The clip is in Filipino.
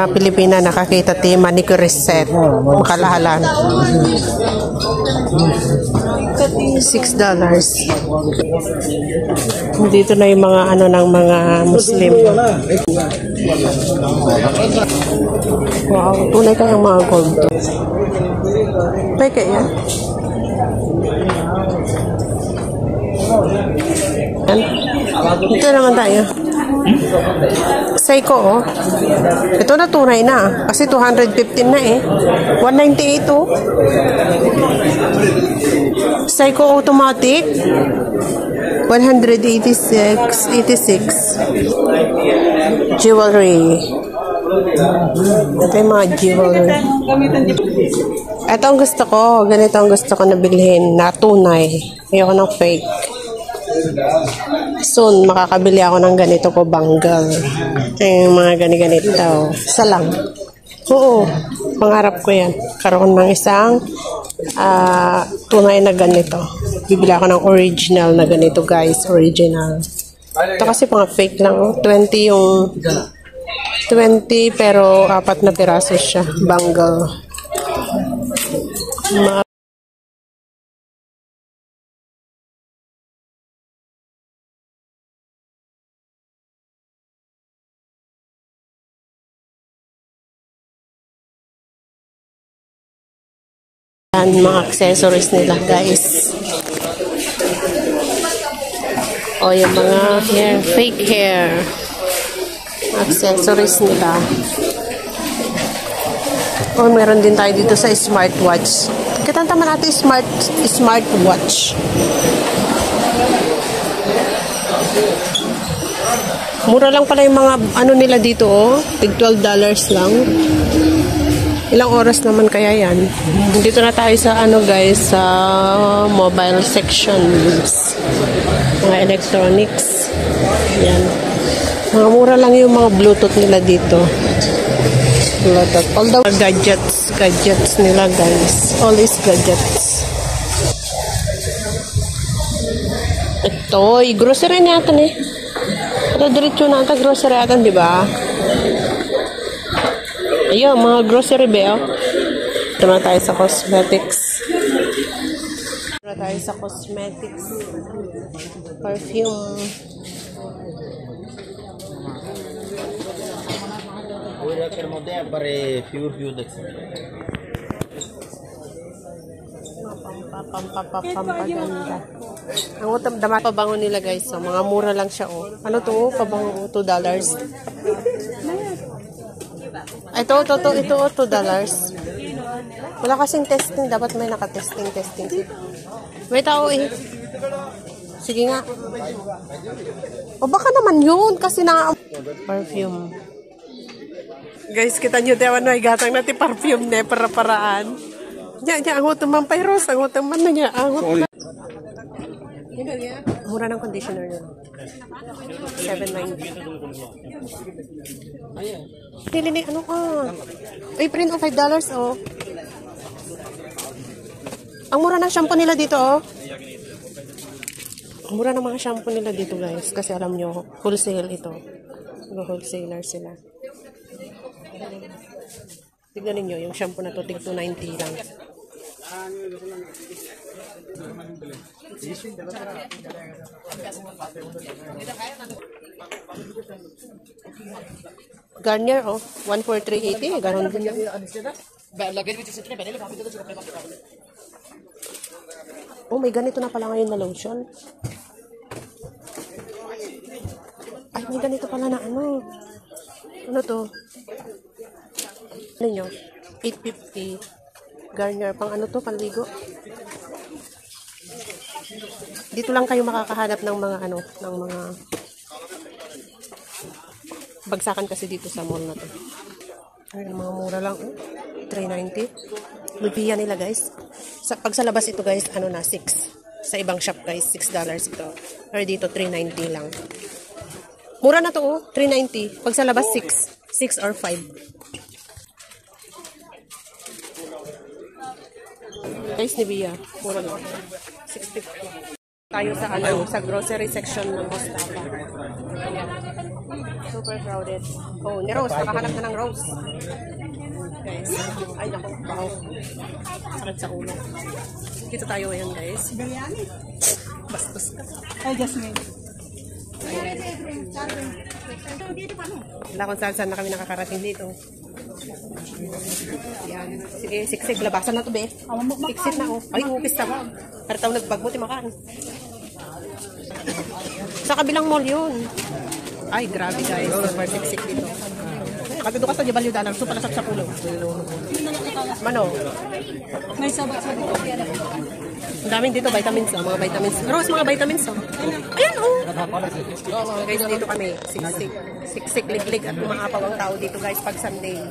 mga Pilipina nakakita ti manicure set. Makalahalan. $6. Dito na yung mga ano ng mga Muslim. Wow, tunay kayang mga gold. Pwede yan. Ito naman tayo. Seiko, oh. Ito na tunay na. Kasi 215 na eh. 198 oh. Seiko automatic. 186. Jewelry. Ito yung mga jewelry. Ito ang gusto ko. Ganito ang gusto ko na bilhin na tunay. Ayoko ng fake. Soon, makakabili ako ng ganito ko bangle. Yung mga ganito. Isa lang. Oo, pangarap ko yan. Karoon ng isang tunay na ganito. Bibili ako ng original na ganito, guys. Original. Ito kasi mga fake lang. 20 yung 20 pero 4 na piraso siya. Bangle. Mga accessories nila, guys. O, yung mga hair, fake hair. Accessories nila. O, meron din tayo dito sa smartwatch. Kitang tama natin smartwatch. Mura lang pala yung mga ano nila dito, oh. Tig $12 lang. Ilang oras naman kaya yan? Dito na tayo sa ano, guys, sa mobile sections. Mga electronics. Yan. Mga mura lang yung mga Bluetooth nila dito. Bluetooth. All the gadgets nila, guys. All is gadgets. Ito, grocery natin eh. Ito, diretso na ito, grocery natin, di ba? Ayun, mga grocery ba, oh. Ito na tayo sa cosmetics. Ito na tayo sa cosmetics. Perfume. Pampaganda. Ang utang damat pabango nila, guys. So, mga mura lang siya, oh. Ano to? Pabango $2. Ito, $2. Wala kasing testing. Dapat may naka-testing. May tao eh. Sige nga. O baka naman yun. Kasi na perfume. Guys, kita nyo tayo ano ay gatang natin perfume na para-paraan. Ang utang man payros. Ang utang man na niya. Mura ng conditioner yun. $7.90. Nilinig, ano ka? Ay, print o $5, oh. Ang mura ng shampoo nila dito, oh. Ang mura ng mga shampoo nila dito, guys. Kasi alam nyo, wholesale ito. Wholesaler sila. Tignan ninyo, yung shampoo na to, tig $2.90 lang. Garnier, oh. 14380. Ganon din yan. Oh, may ganito na pala ngayon na lotion. Ay, may ganito pala na ano. Ano to? Ano nyo? $8.50. Garnier. Pang ano to? Panligo. Dito lang kayo makakahanap ng mga ano, ng mga bagsakan kasi dito sa mall na to. Ay, mga mura lang, oh. $3.90. Lupiya nila, guys. Pag sa labas ito, guys, ano na, 6. Sa ibang shop, guys, $6 ito. Pero dito, $3.90 lang. Mura na to, oh. $3.90. Pag sa labas, 6. 6 or 5. Guys, Nivea. Mura lang. $6.50. Tayo sa ano, sa grocery section ng Mustafa. So, super crowded. Oh, ni Rose, nakahanap na ng Rose. Guys, ay naku, wow. Sakit sa ulo. Dito tayo ngayon, guys. Bastos ka. Ay, Jasmine. Wala kung saan na kami nakakarating dito. Yan. Sige, siksik. Labasan na to, be. Siksik na, oh. Ay, upis na ka. Karataw nagbagmo, timakan. Sa kabilang mall yun. Ay, grabe guys. Super siksik dito. Nakatuto ka sa Jabalyo Dalang. So, palasap sa pulo. Mano? May sabat-sabat. Ang daming dito, vitamins, oh. Mga vitamins. Rose, mga vitamins, oh. Ayan, oh. Guys, dito kami. Siksik. Siksik, liglig at umaapaw ang tao dito, guys, pag Sunday.